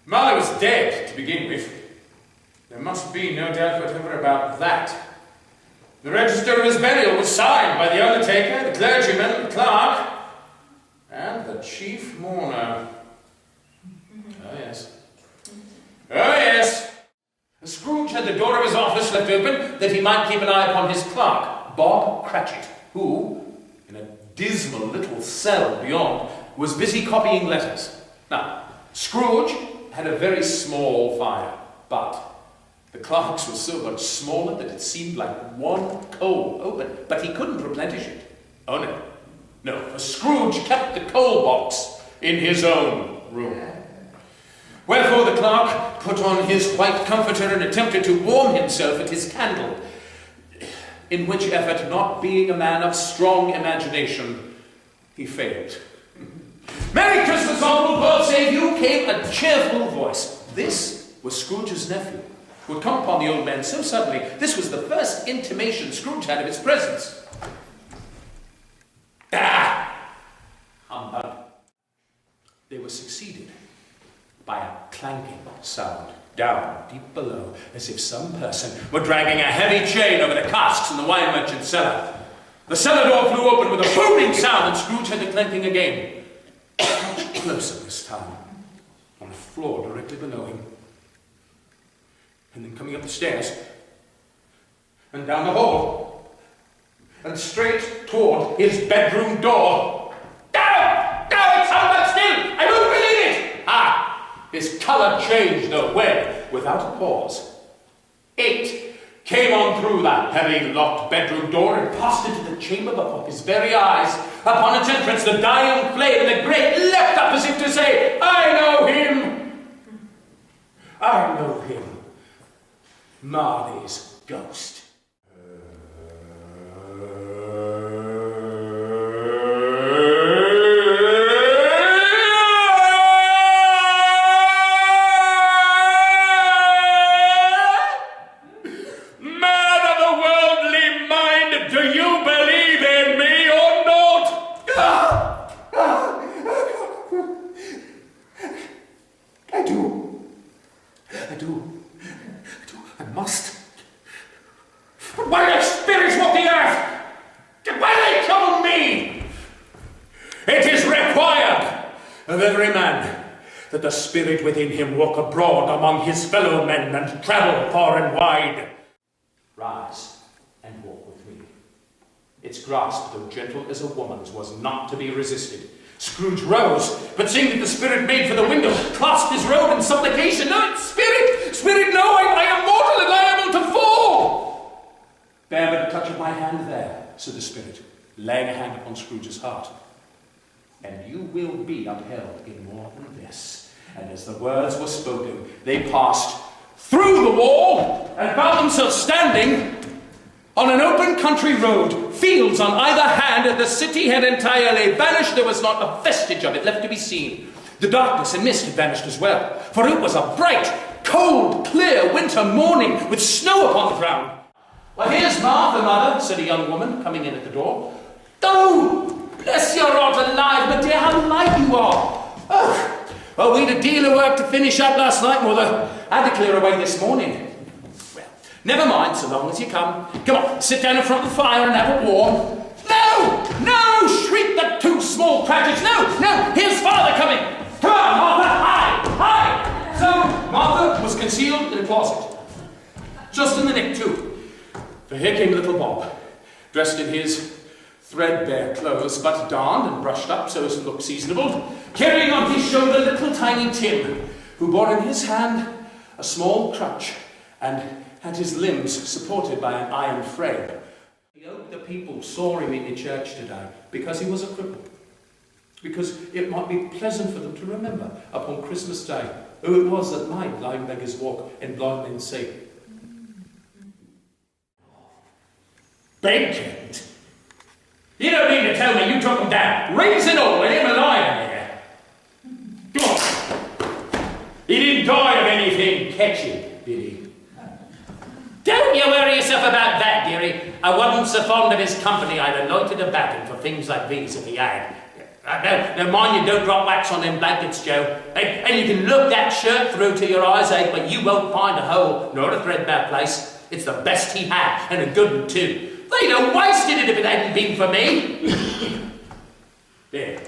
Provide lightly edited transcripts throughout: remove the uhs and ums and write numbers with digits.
Marlow was dead, to begin with. There must be no doubt whatever about that. The register of his burial was signed by the undertaker, the clergyman, the clerk, and the chief mourner. Oh, yes. Oh, yes. Scrooge had the door of his office left open that he might keep an eye upon his clerk, Bob Cratchit, who, in a dismal little cell beyond, was busy copying letters. Now, Scrooge had a very small fire, but the clerk's was so much smaller that it seemed like one coal open, but he couldn't replenish it. Oh, no. No, for Scrooge kept the coal box in his own room. Wherefore the clerk put on his white comforter and attempted to warm himself at his candle, in which effort, not being a man of strong imagination, he failed. "Merry Christmas, Uncle God save you," came a cheerful voice. This was Scrooge's nephew, who had come upon the old man so suddenly. This was the first intimation Scrooge had of his presence. "Ah!" humbug. They were succeeded by a clanking sound down deep below, as if some person were dragging a heavy chain over the casks in the wine merchant's cellar. The cellar door flew open with a booming sound, and Scrooge heard the clanking again. Much closer this time, on the floor directly below him. And then coming up the stairs, and down the hall, and straight toward his bedroom door. "No! No, it's humbug still! I don't believe it!" Ah! His colour changed, though, when, without a pause, it came on through that heavy locked bedroom door and passed into the chamber before his very eyes. Upon its entrance, the dying flame in the grate leapt up as if to say, "I know him! I know him. Marley's ghost." The spirit within him walk abroad among his fellow men and travel far and wide. Rise and walk with me. Its grasp, though gentle as a woman's, was not to be resisted. Scrooge rose, but seeing that the spirit made for the window, clasped his robe in supplication. "No, spirit! Spirit, no! I am mortal and liable to fall!" "Bear but a touch of my hand there," said the spirit, laying a hand upon Scrooge's heart, "and you will be upheld in more than this." And as the words were spoken, they passed through the wall and found themselves standing on an open country road. Fields on either hand, and the city had entirely vanished. There was not a vestige of it left to be seen. The darkness and mist had vanished as well, for it was a bright, cold, clear winter morning with snow upon the ground. "Well, here's Martha, mother," said a young woman coming in at the door. "Oh, bless your heart alive, but dear, how light you are! Oh, well, we'd a deal of work to finish up last night, mother. I had to clear away this morning." "Well, never mind, so long as you come. Come on, sit down in front of the fire and have it warm." "No! No!" shrieked the two small Cratchits. "No! No! Here's father coming! Come on, Martha! Hide! Hide!" So Martha was concealed in a closet. Just in the nick, too. For here came little Bob, dressed in his threadbare clothes, but darned and brushed up so as to look seasonable, carrying on his shoulder little tiny Tim, who bore in his hand a small crutch and had his limbs supported by an iron frame. He hoped the people saw him in the church today because he was a cripple, because it might be pleasant for them to remember upon Christmas Day who it was that made blind beggars walk and blind men see. Bacon? You don't mean to tell me you took him down, rings and all, and him alive there? Come on. He didn't die of anything catching, did he? Don't you worry yourself about that, dearie. I wasn't so fond of his company I'd have loitered about him for things like these if he had. Now mind you don't drop wax on them blankets, Joe. And you can look that shirt through till your eyes ache, but you won't find a hole, nor a threadbare place. It's the best he had, and a good one too. They'd have wasted it if it hadn't been for me. There.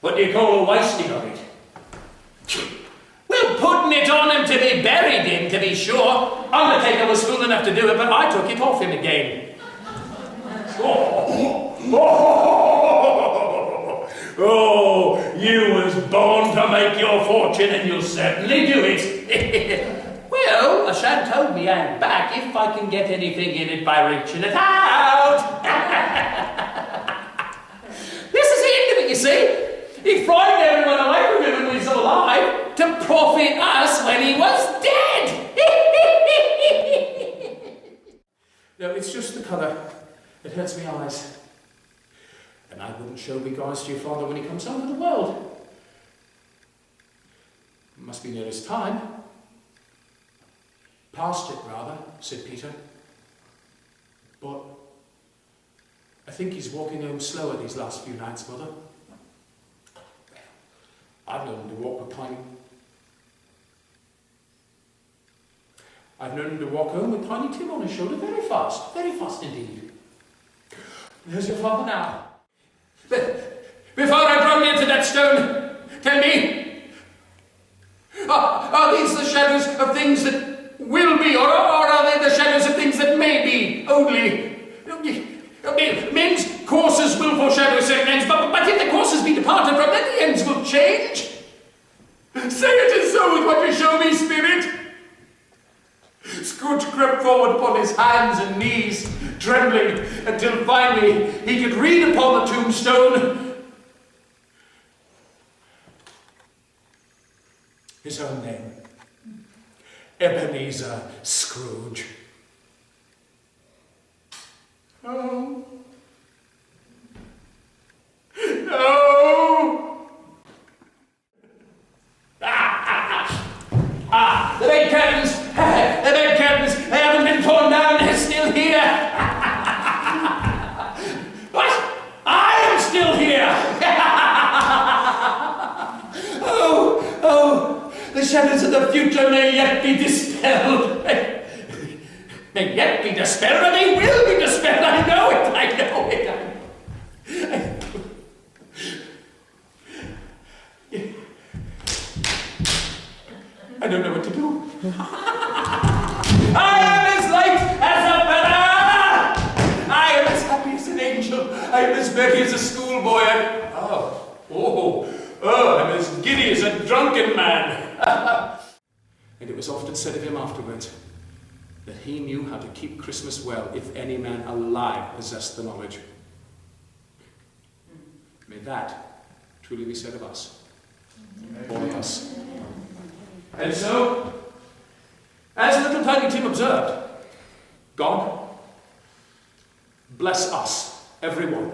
What do you call a wasting of it? Well, putting it on him to be buried in, to be sure. Undertaker was fool enough to do it, but I took it off him again. Oh, you was born to make your fortune, and you'll certainly do it. Well, a shan't hold me hand back if I can get anything in it by reaching it out. This is the end of it, you see. He frightened everyone away from him when he was alive to profit us when he was dead. No, it's just the colour. It hurts me eyes. And I wouldn't show big eyes to your father when he comes home to the world. It must be near his time. Past it, rather, said Peter. But I think he's walking home slower these last few nights, Mother. I've known him to walk with Tiny. I've known him to walk home with Tiny Tim on his shoulder very fast indeed. There's your father now. Before I drop you into that stone, tell me, are these the shadows of things that will be, or are they the shadows of things that may be only? Men's courses will foreshadow certain ends, but if the courses be departed from, then the ends will change. Say it is so with what you show me, Spirit. Scrooge crept forward upon his hands and knees, trembling, until finally he could read upon the tombstone his own name, Ebenezer Scrooge. Oh. No! The bed curtains! The bed curtains! They haven't been torn down, they're still here! What? I am still here! Oh, the shadows of the future may yet be dispelled. May yet be dispelled, and they will be dispelled. I know it. I don't know what to do. I am as light as a feather. I am as happy as an angel. I am as merry as a schoolboy. I'm as giddy as a drunken man. And it was often said of him afterwards that he knew how to keep Christmas well if any man alive possessed the knowledge. May that truly be said of us. All of us. And so, as little Tiny Tim observed, God bless us, everyone.